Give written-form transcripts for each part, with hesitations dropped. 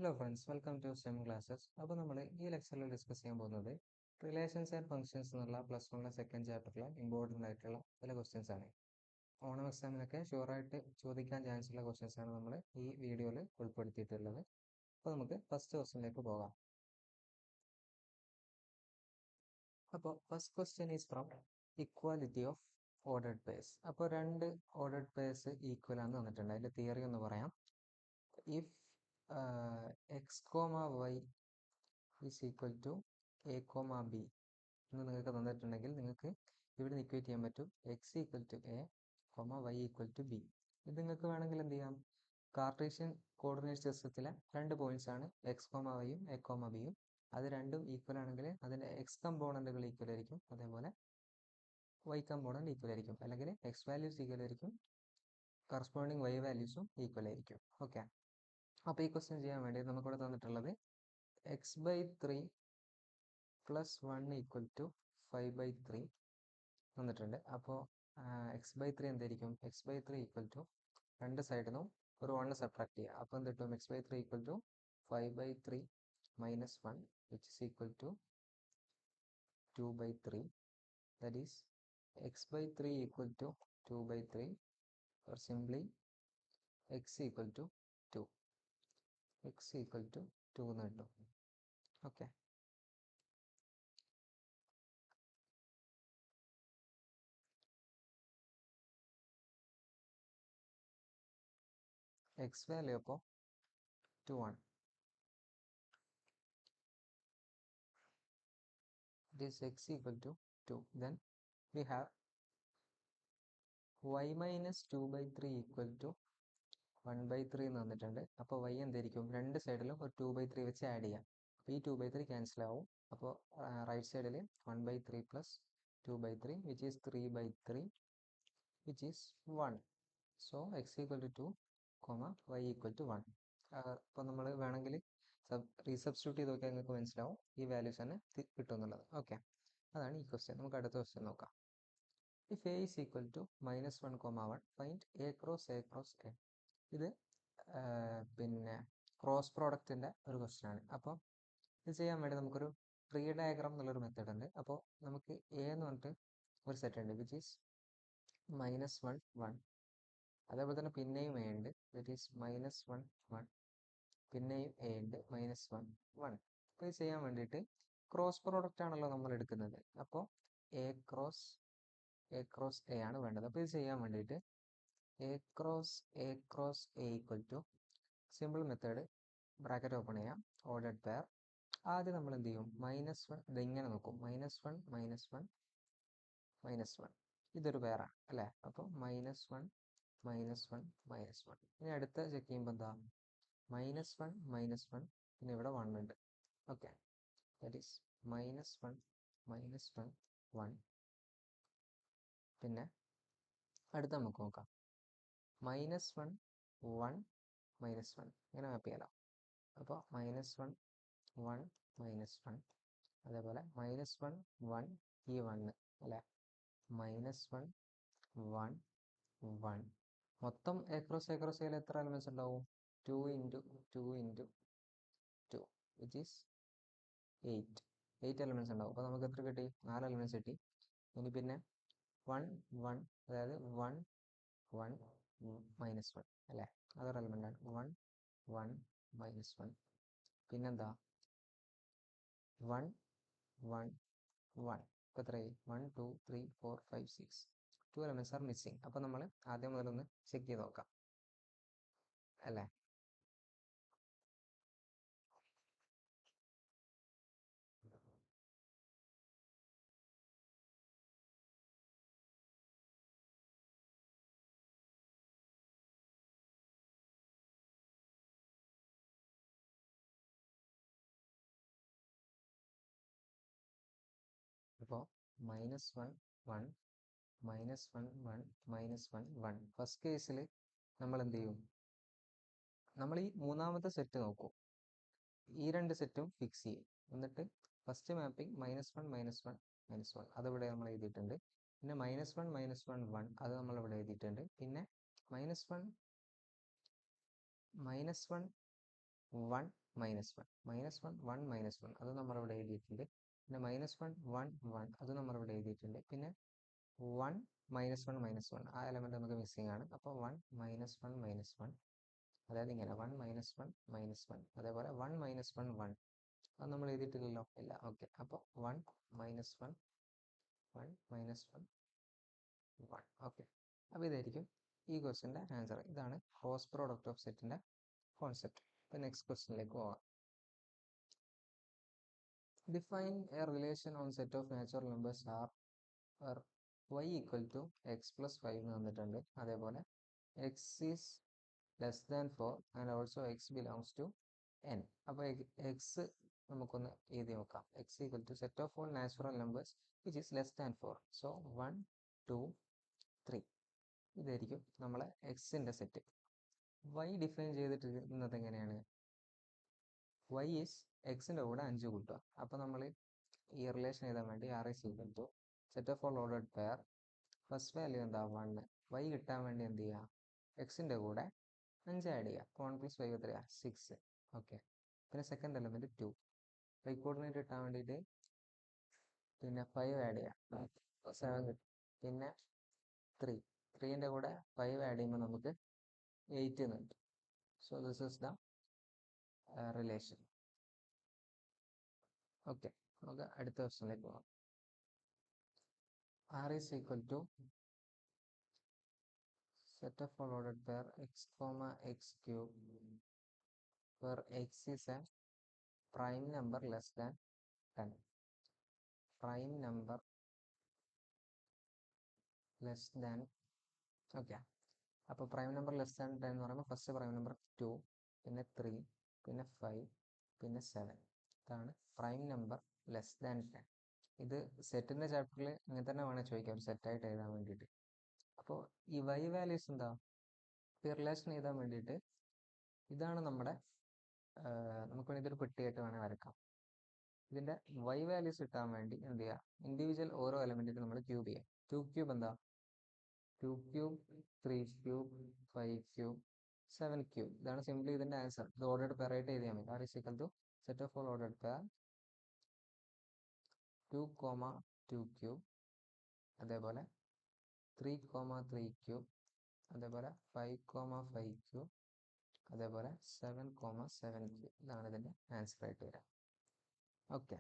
Hello friends, welcome to STEM classes. അപ്പോൾ നമ്മൾ ഈ ലെക്ചറിൽ ഡിസ്കസ് ചെയ്യാൻ പോകുന്നത് റിലേഷൻസ് ആൻഡ് ഫംഗ്ഷൻസ് എന്നുള്ള +1 സെക്കൻഡ് ചാപ്റ്ററിലെ ഇമ്പോർട്ടൻ്റ് ആയിട്ടുള്ള ചില ക്വസ്റ്റ്യൻസ് ആണ്. ഓണം എക്സാമിനൊക്കെ ഷുവറായിട്ട് ചോദിക്കാൻ ചാൻസ് ഉള്ള ക്വസ്റ്റ്യൻസ് ആണ് നമ്മൾ ഈ വീഡിയോയിൽ ഉൾപ്പെടുത്തിയിട്ടുള്ളത്. അപ്പോൾ നമുക്ക് ഫസ്റ്റ് ക്വസ്റ്റ്യനിലേക്ക് പോകാം. അപ്പോൾ first question is from equality of ordered pairs. അപ്പോൾ രണ്ട് ഓർഡർഡ് പെയർസ് ഈക്വൽ ആണെന്ന് തന്നിട്ടുണ്ട്. അതിൻ്റെ തിയറി ഒന്ന് പറയാം. If x comma y is equal to a comma b എന്ന് നിങ്ങൾക്ക് തന്നിട്ടുണ്ടെങ്കിൽ നിങ്ങൾക്ക് ഇവിടെ ഇക്വേറ്റ് ചെയ്യാൻ പറ്റും x equal to a comma y equal to b. ഇത് നിങ്ങൾക്ക് വേണമെങ്കിൽ എന്ത് ചെയ്യാം, കാർട്ടീഷ്യൻ കോർഡിനേറ്റ് സിസ്റ്റത്തിലെ രണ്ട് പോയിന്റ്സ് ആണ് എക്സ് കോമ വൈയും എ കോമ ബിയും. അത് രണ്ടും ഈക്വൽ ആണെങ്കിൽ അതിൻ്റെ എക്സ് കമ്പോണന്റുകൾ ഈക്വൽ ആയിരിക്കും, അതേപോലെ വൈ കമ്പോണന്റ് ഈക്വൽ ആയിരിക്കും. അല്ലെങ്കിൽ എക്സ് വാല്യൂസ് ഈക്വൽ ആയിരിക്കും, കറസ്പോണ്ടിങ് വൈ വാല്യൂസും ഈക്വൽ ആയിരിക്കും. ഓക്കെ, അപ്പോൾ ഈ ക്വസ്റ്റ്യൻ ചെയ്യാൻ വേണ്ടി നമുക്കിവിടെ തന്നിട്ടുള്ളത് x/3 + 1 = 5/3 തന്നിട്ടുണ്ട്. അപ്പോൾ x/3 എന്തായിരിക്കും? x/3 = രണ്ട് സൈഡിൽ നിന്നും ഒരു 1 സബ്ട്രാക്ട് ചെയ്യുക. അപ്പോൾ എന്ത് കിട്ടും? x/3 = 5/3 - 1 which is equal to 2/3. That is x/3 = 2/3, or simply x = 2. x = 2 എന്ന് കിട്ടും. ഓക്കെ, എക്സ് വാല്യൂ അപ്പോൾ 2 ആണ്. It is x = 2. Then we have y - 2/3 = 1/3 എന്ന് തന്നിട്ടുണ്ട്. അപ്പോൾ y എന്തായിരിക്കും? രണ്ട് സൈഡിലും ഒരു 2/3 വെച്ച് ആഡ് ചെയ്യാം. അപ്പോൾ ഈ 2/3 ക്യാൻസൽ ആവും. അപ്പോൾ റൈറ്റ് സൈഡിൽ 1/3 + 2/3 which is 3/3 which is 1. So x = 2, y = 1. അപ്പോൾ നമ്മൾ വേണമെങ്കിൽ റീസബ്സ്റ്റിറ്റ്യൂട്ട് ചെയ്ത് നോക്കിയാൽ നിങ്ങൾക്ക് മനസ്സിലാവും ഈ വാല്യൂസ് തന്നെ കിട്ടും എന്നുള്ളത്. ഓക്കെ, അതാണ് ഈ ക്വസ്റ്റ്യൻ. നമുക്ക് അടുത്ത ക്വസ്റ്റ്യൻ നോക്കാം. If a is equal to -1, 1, find a cross a cross a. ഇത് പിന്നെ ക്രോസ് പ്രോഡക്റ്റിൻ്റെ ഒരു ക്വസ്റ്റ്യൻ ആണ്. അപ്പോൾ ഇത് ചെയ്യാൻ വേണ്ടി നമുക്കൊരു ട്രീ ഡയഗ്രാം എന്നുള്ളൊരു മെത്തേഡ് ഉണ്ട്. അപ്പോൾ നമുക്ക് എ എന്ന് പറഞ്ഞിട്ട് ഒരു സെറ്റ് ഉണ്ട് വിച്ച് ഈസ് -1, 1. അതേപോലെ തന്നെ പിന്നെയും എ ഉണ്ട്, ദറ്റ് ഈസ് -1, 1. പിന്നെയും എ ഉണ്ട്, -1, 1. അപ്പോൾ ഇത് ചെയ്യാൻ വേണ്ടിയിട്ട് ക്രോസ് പ്രോഡക്റ്റ് ആണല്ലോ നമ്മൾ എടുക്കുന്നത്. അപ്പോൾ എ ക്രോസ് എ ആണ് വേണ്ടത്. അപ്പോൾ ഇത് ചെയ്യാൻ വേണ്ടിയിട്ട് a cross a equal to simple method, bracket open ചെയ്യാം, ഓർഡർഡ് പെയർ. ആദ്യം നമ്മൾ എന്ത് ചെയ്യും? -1 ഇതിങ്ങനെ നോക്കും, -1, -1, -1. ഇതൊരു പെയറാണ് അല്ലേ? അപ്പോൾ -1, -1, -1. ഇനി അടുത്ത ചെക്ക് ചെയ്യുമ്പോൾ എന്താ? -1, -1, പിന്നെ ഇവിടെ 1 ഉണ്ട്. Okay, that is -1, -1, 1. പിന്നെ അടുത്ത നമുക്ക് നോക്കാം, -1, 1, -1. ഇങ്ങനെ മാപ്പ് ചെയ്യാലോ. അപ്പോൾ -1, 1, -1. അതേപോലെ -1, 1, ഈ 1 അല്ലേ? -1, 1, 1. മൊത്തം എക്രോസ് എയിൽ എത്ര എലമെന്റ്സ് ഉണ്ടാവും? 2 × 2 × 2 which is 8 എലമെന്റ്സ് ഉണ്ടാവും. അപ്പോൾ നമുക്ക് എത്ര കിട്ടി? 4 എലമെന്റ്സ് കിട്ടി. ഇനി പിന്നെ 1, 1, അതായത് 1, 1, -1 അല്ലേ? അതൊരു എലമെന്റ് ആണ്. 1, 1, -1. പിന്നെന്താ? 1, 1, 1. ഇപ്പോൾ എത്രയായി? 1, 2, 3, 4, 5, 6. 2 എലമെന്റ്സ് ആർ മിസ്സിങ്. അപ്പോൾ നമ്മൾ ആദ്യം മുതലൊന്ന് ചെക്ക് ചെയ്ത് നോക്കാം അല്ലേ? അപ്പോൾ -1, 1, -1, 1, -1, 1. ഫസ്റ്റ് കേസിൽ നമ്മൾ എന്ത് ചെയ്യും? നമ്മൾ ഈ മൂന്നാമത്തെ സെറ്റ് നോക്കും, ഈ രണ്ട് സെറ്റും ഫിക്സ് ചെയ്യും. എന്നിട്ട് ഫസ്റ്റ് മാപ്പിംഗ് -1, -1, -1 അതിവിടെ നമ്മൾ എഴുതിയിട്ടുണ്ട്. പിന്നെ -1, -1, 1 അത് നമ്മളിവിടെ എഴുതിയിട്ടുണ്ട്. പിന്നെ -1, -1, 1 മൈനസ് 1 മൈനസ് 1 1 മൈനസ് 1 അത് നമ്മളിവിടെ എഴുതിയിട്ടുണ്ട്. പിന്നെ -1 1 1 അത് നമ്മളിവിടെ എഴുതിയിട്ടുണ്ട്. പിന്നെ 1 -1 -1 ആ എലമെന്റ് നമുക്ക് മിസ്സിംഗ് ആണ്. അപ്പോൾ 1 -1 -1 അതായത് ഇങ്ങനെ 1 -1 -1 അതേപോലെ 1 -1 1 അത് നമ്മൾ എഴുതിയിട്ടില്ലല്ലോ, ഇല്ല. ഓക്കെ, അപ്പോൾ 1 -1 1 -1 1 ഓക്കെ. അപ്പോൾ ഇതായിരിക്കും ഈ ക്വസ്റ്റിൻ്റെ ആൻസർ. ഇതാണ് ക്രോസ് പ്രോഡക്റ്റ് ഓഫ് സെറ്റിൻ്റെ കോൺസെപ്റ്റ്. അപ്പോൾ നെക്സ്റ്റ് ക്വസ്റ്റിനിലേക്ക് പോകാം. Define A relation on set of natural numbers are where y equal to x plus 5 എന്ന് തന്നിട്ടുണ്ട്. അതേപോലെ x is less than 4 and also x belongs to n. അപ്പോൾ x നമുക്കൊന്ന് എഴുതി നോക്കാം. x equal to set of all natural numbers which is less than 4. So 1 2 3 ഇതായിരിക്കും നമ്മളെ എക്സിൻ്റെ സെറ്റ്. y ഡിഫൈൻ ചെയ്തിട്ടിരുന്നത് എങ്ങനെയാണ്? y is എക്സിൻ്റെ കൂടെ 5 കൂട്ടുക. അപ്പോൾ നമ്മൾ ഈ റിലേഷൻ എഴുതാൻ വേണ്ടി r is equal to set of all ordered pair first value എന്താ 1, y കിട്ടാൻ വേണ്ടി എന്ത് ചെയ്യുക? എക്സിൻ്റെ കൂടെ 5 ആഡ് ചെയ്യുക. 1 + 5 എത്രയാ? 6. ഓക്കെ. പിന്നെ സെക്കൻഡ് എലമെന്റ് 2, y കോർഡിനേറ്റ് കിട്ടാൻ വേണ്ടിയിട്ട് പിന്നെ 5 ആഡ് ചെയ്യുക, 7 കിട്ടും. പിന്നെ 3ൻ്റെ കൂടെ 5 ആഡ് ചെയ്യുമ്പോൾ നമുക്ക് 8 എന്ന് കിട്ടും. So this is the relation. Okay, നമുക്ക് അടുത്ത ക്വസ്റ്റ്യനിലേക്ക് പോകാം. r is equal to set of all ordered pair x comma x cube where x is a prime number less than 10. Prime number less than, okay. അപ്പോൾ prime number less than 10 എന്ന് പറയുമ്പോൾ first prime number 2, പിന്നെ 3, പിന്നെ 5, പിന്നെ 7. ഇതാണ് prime number less than 10. ഇത് സെറ്റിൻ്റെ ചാപ്റ്ററിൽ ഇങ്ങനെ തന്നെ വേണം ചോദിക്കാം, ഒരു സെറ്റായിട്ട് എഴുതാൻ വേണ്ടിയിട്ട്. അപ്പോൾ ഈ y വാല്യൂസ് എന്താ? ഈ റിലേഷൻ എഴുതാൻ വേണ്ടിയിട്ട് ഇതാണ് നമ്മുടെ, നമുക്ക് വേണ്ടി ഇതൊരു പെട്ടിയായിട്ട് വേണേൽ വരക്കാം. ഇതിൻ്റെ y വാല്യൂസ് കിട്ടാൻ വേണ്ടി എന്ത് ചെയ്യുക? ഇൻഡിവിജ്വൽ ഓരോ എലമെൻറ്റിനും നമ്മൾ ക്യൂബ് ചെയ്യാം. 2 ക്യൂബ് എന്താ? 2 ക്യൂബ് 3 ക്യൂബ് 5 ക്യൂബ് 7 ക്യൂബ്. ഇതാണ് സിംപ്ലി ഇതിൻ്റെ ആൻസർ. ഇത് ഓർഡേർഡ് പെയർ ആയിട്ട് എഴുതിയാൽ മതി. r is equal to set of all ordered pair 2, 2 cube, അതേപോലെ 3, 3 ക്യൂബ്, അതേപോലെ 5, 5 ക്യൂബ്, അതേപോലെ 7, 7 ക്യൂബ്. ഇതാണ് ഇതിൻ്റെ ആൻസർ ആയിട്ട് വരിക. ഓക്കെ,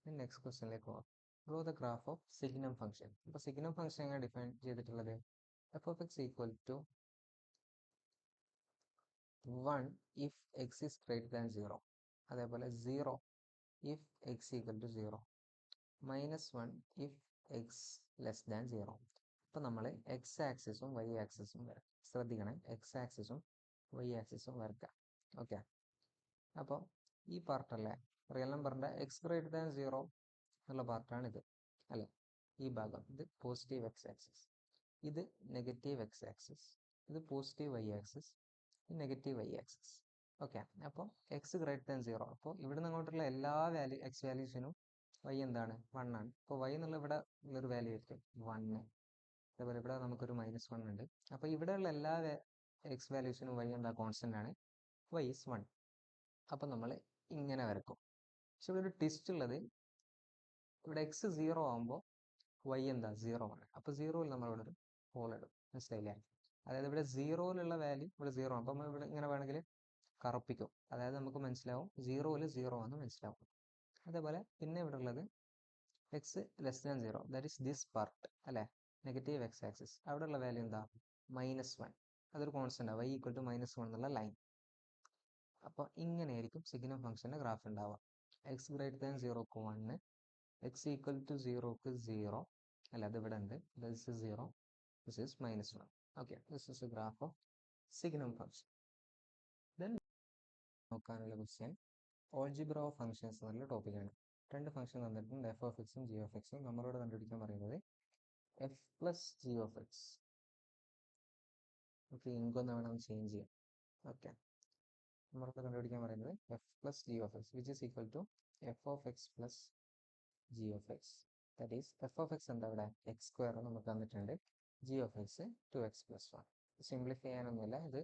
നെക്സ്റ്റ് ക്വസ്റ്റ്യനിലേക്ക് പോകാം. Draw the graph of signum function. അപ്പോൾ സിഗ്നം ഫംഗ്ഷൻ എങ്ങനെ ഡിഫൈൻ ചെയ്തിട്ടുള്ളത്? f of x equal to 1 if x is greater than 0, അതേപോലെ 0 if x equal to 0, -1 if x less than 0. അപ്പോൾ നമ്മൾ x ആക്സിസും y ആക്സിസും വരക്കാം. ശ്രദ്ധിക്കണം, x ആക്സിസും y ആക്സിസും വരക്കാം. ഓക്കെ, അപ്പോൾ ഈ പാർട്ടല്ലേ റിയൽ നമ്പറിൻ്റെ x greater than 0 എന്നുള്ള പാർട്ടാണിത് അല്ലേ? ഈ ഭാഗം ഇത് പോസിറ്റീവ് x ആക്സിസ്, ഇത് നെഗറ്റീവ് x ആക്സിസ്, ഇത് positive y axis, negative y axis. Okay, അപ്പോൾ x greater than 0. അപ്പോൾ ഇവിടുന്ന് അങ്ങോട്ടുള്ള എല്ലാ x വാല്യൂസിനും y എന്താണ്? 1 ആണ്. അപ്പോൾ y എന്നുള്ള ഇവിടെ ഉള്ളൊരു വാല്യൂ ആയിരിക്കും 1. അതേപോലെ ഇവിടെ നമുക്കൊരു -1 ഉണ്ട്. അപ്പോൾ ഇവിടെയുള്ള എല്ലാ x വാല്യൂസിനും y എന്താ? കോൺസ്റ്റന്റ് ആണ്. y is 1. അപ്പോൾ നമ്മൾ ഇങ്ങനെ വരക്കും. പക്ഷെ ഇവിടെ ഒരു ട്വിസ്റ്റ് ഉള്ളത്, ഇവിടെ x 0 ആകുമ്പോൾ y എന്താ? 0 ആണ്. അപ്പോൾ 0യിൽ നമ്മൾ ഇവിടെ ഒരു ഹോൾ ഇടും. മനസ്സിലായില്ലേ? അതായത് ഇവിടെ 0യിലുള്ള വാല്യൂ ഇവിടെ 0 ആണ്. അപ്പോൾ നമ്മൾ ഇവിടെ ഇങ്ങനെ വേണമെങ്കിൽ കറുപ്പിക്കും. അതായത് നമുക്ക് മനസ്സിലാവും 0യിൽ 0 ആണെന്ന് മനസ്സിലാവും. അതേപോലെ പിന്നെ ഇവിടെ ഉള്ളത് x less than 0, that is this part അല്ലേ? നെഗറ്റീവ് x ആക്സിസ്, അവിടെയുള്ള വാല്യൂ എന്താ? -1. അതൊരു കോൺസ്റ്റന്റ്, y ഈക്വൽ ടു -1 എന്നുള്ള ലൈൻ. അപ്പോൾ ഇങ്ങനെയായിരിക്കും സിഗ്നം ഫംഗ്ഷൻ്റെ ഗ്രാഫ് ഉണ്ടാവുക. x greater than 0ക്ക് 1, x ഈക്വൽ ടു 0ക്ക് 0 അല്ല, അത് ഇവിടെ ഉണ്ട്. This is 0, this is -1. Okay, this is a graph of signum function. Then നോക്കാനുള്ള ക്വസ്റ്റ്യൻ ഓൾജിബ്ര ഓഫ് ഫംഗ്ഷൻസ് എന്നുള്ള ടോപ്പിക്കാണ്. രണ്ട് ഫംഗ്ഷൻ തന്നിട്ടുണ്ട്, എഫ് ഓഫ് എക്സും ജി ഓഫ് എക്സും. നമ്മളോട് കണ്ടുപിടിക്കാൻ പറയുന്നത് f plus g of x. Okay, ഇങ്കൊന്ന് വേണം ചേഞ്ച് ചെയ്യാം. ഓക്കെ, നമ്മളോട് കണ്ടുപിടിക്കാൻ പറയുന്നത് f plus g of x which is equal to f of x plus g of x. That is f of x എന്താ? ഇവിടെ x² നമുക്ക് തന്നിട്ടുണ്ട്. G of x 2x + 1. Simplify ചെയ്യാനൊന്നുമില്ല, ഇത്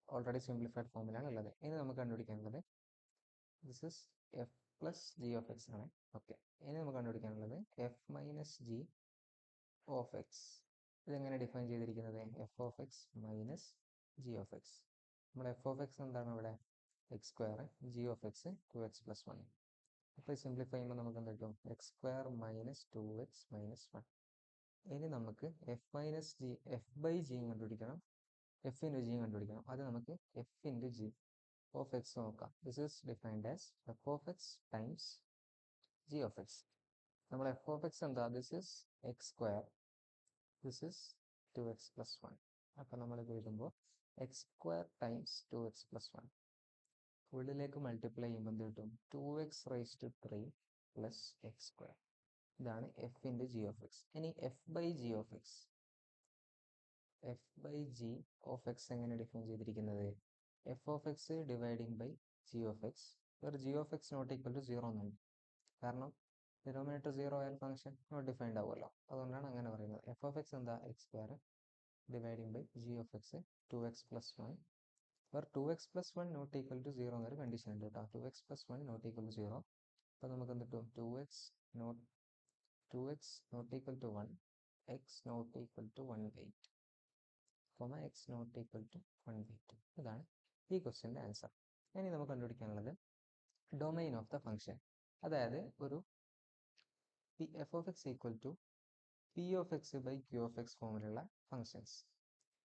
ഓൾറെഡി സിംപ്ലിഫൈഡ് ഫോമിലാണ് ഉള്ളത്. ഇനി നമുക്ക് കണ്ടുപിടിക്കാനുള്ളത് this is f plus g of x ആണ്. ഓക്കെ, ഇനി നമുക്ക് കണ്ടുപിടിക്കാനുള്ളത് f minus g of x. ഇതെങ്ങനെ ഡിഫൈൻ ചെയ്തിരിക്കുന്നത്? F of x minus g of x. നമ്മുടെ എഫ് ഓഫ് എക്സ് എന്താണ് ഇവിടെ? X square. G of x 2x+1. അപ്പോൾ സിംപ്ലിഫൈ ചെയ്യുമ്പോൾ നമുക്ക് എന്ത് കിട്ടും? X square minus 2x-1. ഇനി നമുക്ക് f minus g, f by g കണ്ടുപിടിക്കണം, എഫ് ഇൻറ്റു ജിയും കണ്ടുപിടിക്കണം. അത് നമുക്ക് f into g of x നോക്കാം. This is defined as f of x times g of x. നമ്മൾ എഫ് ഓഫ് എക്സ് എന്താ? This is x square, this is 2x+1. അപ്പം നമ്മൾ ഇത് എഴുതുമ്പോൾ എക്സ് സ്ക്വയർ ടൈംസ് 2x+1. ഉള്ളിലേക്ക് മൾട്ടിപ്ലൈ ചെയ്യുമ്പോൾ എന്ത് കിട്ടും? 2x⁻³ plus x square. ഇതാണ് f into g of x. ഇനി f by g of x, f by g of x എങ്ങനെ ഡിഫൈൻ ചെയ്തിരിക്കുന്നത്? F of x dividing by g of x, where g of x not equal to 0 എന്നാണ്. കാരണം denominator 0 ആയാൽ function not defined ആവുമല്ലോ, അതുകൊണ്ടാണ് അങ്ങനെ പറയുന്നത്. എഫ് ഓഫ് എക്സ് എന്താ? X square dividing by g of x 2x+1, where 2x+1 not equal to 0 എന്നൊരു condition ഉണ്ട് കേട്ടോ. 2x+1 not equal to 0. അപ്പോൾ നമുക്ക് എന്ത് കിട്ടും? 2x not equal to 1, x not equal to 1/8, x not equal to 1/8. ഇതാണ് ഈ ക്വസ്റ്റ്യൻ്റെ ആൻസർ. ഇനി നമുക്ക് കണ്ടുപിടിക്കാനുള്ളത് ഡൊമൈൻ ഓഫ് ദ ഫംഗ്ഷൻ. അതായത് ഒരു f of x equal to p of x by q of x ഫോമിലുള്ള ഫംഗ്ഷൻസ്,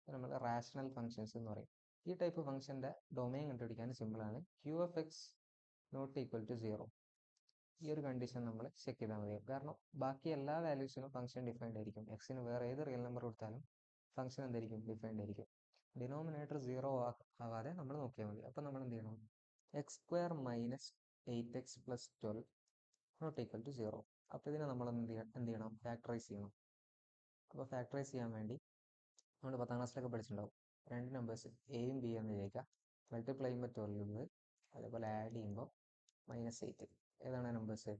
നമ്മൾ റാഷണൽ ഫംഗ്ഷൻസ് എന്ന് പറയും. ഈ ടൈപ്പ് ഫംഗ്ഷൻ്റെ ഡൊമൈൻ കണ്ടുപിടിക്കാൻ സിമ്പിളാണ്. Q of x not equal to 0. ഈ ഒരു കണ്ടീഷൻ നമ്മൾ ചെക്ക് ചെയ്താൽ മതി. കാരണം ബാക്കി എല്ലാ വാല്യൂസിനും ഫംഗ്ഷൻ ഡിഫൈൻഡ് ആയിരിക്കും. എക്സിന് വേറെ ഏത് റിയൽ നമ്പർ കൊടുത്താലും ഫംഗ്ഷൻ എന്തായിരിക്കും? ഡിഫൈൻഡ് ആയിരിക്കും. ഡിനോമിനേറ്റർ 0 ആവാതെ നമ്മൾ നോക്കിയാൽ മതി. അപ്പോൾ നമ്മൾ എന്ത് ചെയ്യണം? X square minus 8x+12 not equal to 0. അപ്പോൾ ഇതിനെ നമ്മൾ എന്ത് ചെയ്യണം? ഫാക്ടറൈസ് ചെയ്യണം. അപ്പോൾ ഫാക്ടറൈസ് ചെയ്യാൻ വേണ്ടി നമ്മൾ 10ാം ക്ലാസ്സിലൊക്കെ പഠിച്ചിട്ടുണ്ടാവും. രണ്ട് നമ്പേഴ്സ് എയും ബി എന്ന് വിചാരിക്കുക. മൾട്ടിപ്ലൈ ചെയ്യുമ്പോൾ 12, അതേപോലെ ആഡ് ചെയ്യുമ്പോൾ -8. ഏതാണ് നമ്പേഴ്സ്?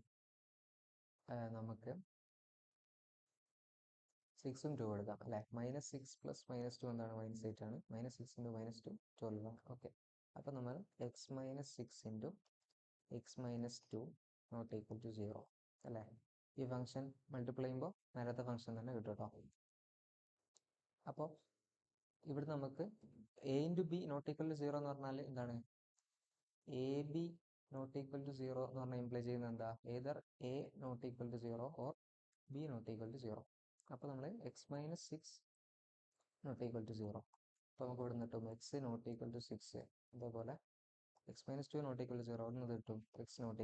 നമുക്ക് 6ഉം 2 എടുക്കാം അല്ലേ? -6 പ്ലസ് -2 എന്താണ്? -8 ആണ്. -6 × -2 12 ആണ്. ഓക്കെ, അപ്പോൾ നമ്മൾ x - 6 × x - 2 not equal to 0 അല്ലേ? ഈ ഫംഗ്ഷൻ മൾട്ടിപ്ലൈ ചെയ്യുമ്പോൾ നേരത്തെ ഫംഗ്ഷൻ തന്നെ കിട്ടും കേട്ടോ. അപ്പോൾ ഇവിടെ നമുക്ക് a × b not equal to 0 എന്ന് പറഞ്ഞാൽ എന്താണ്? A b not equal to 0 എന്ന് പറഞ്ഞാൽ ഇംപ്ലൈ ചെയ്യുന്നത് എന്താ? Either a not equal to 0 or b not equal to 0. അപ്പോൾ നമ്മൾ x - 6 നോട്ട് ഈക്വൽ ടു 0. അപ്പോൾ നമുക്ക് ഇവിടെ നിന്ന് കിട്ടും x നോട്ട് ഈക്വൽ ടു 6. അതേപോലെ x - 2 നോട്ട് ഈക്വൽ ടു 0, അവിടെ നിന്ന് കിട്ടും x നോട്ട്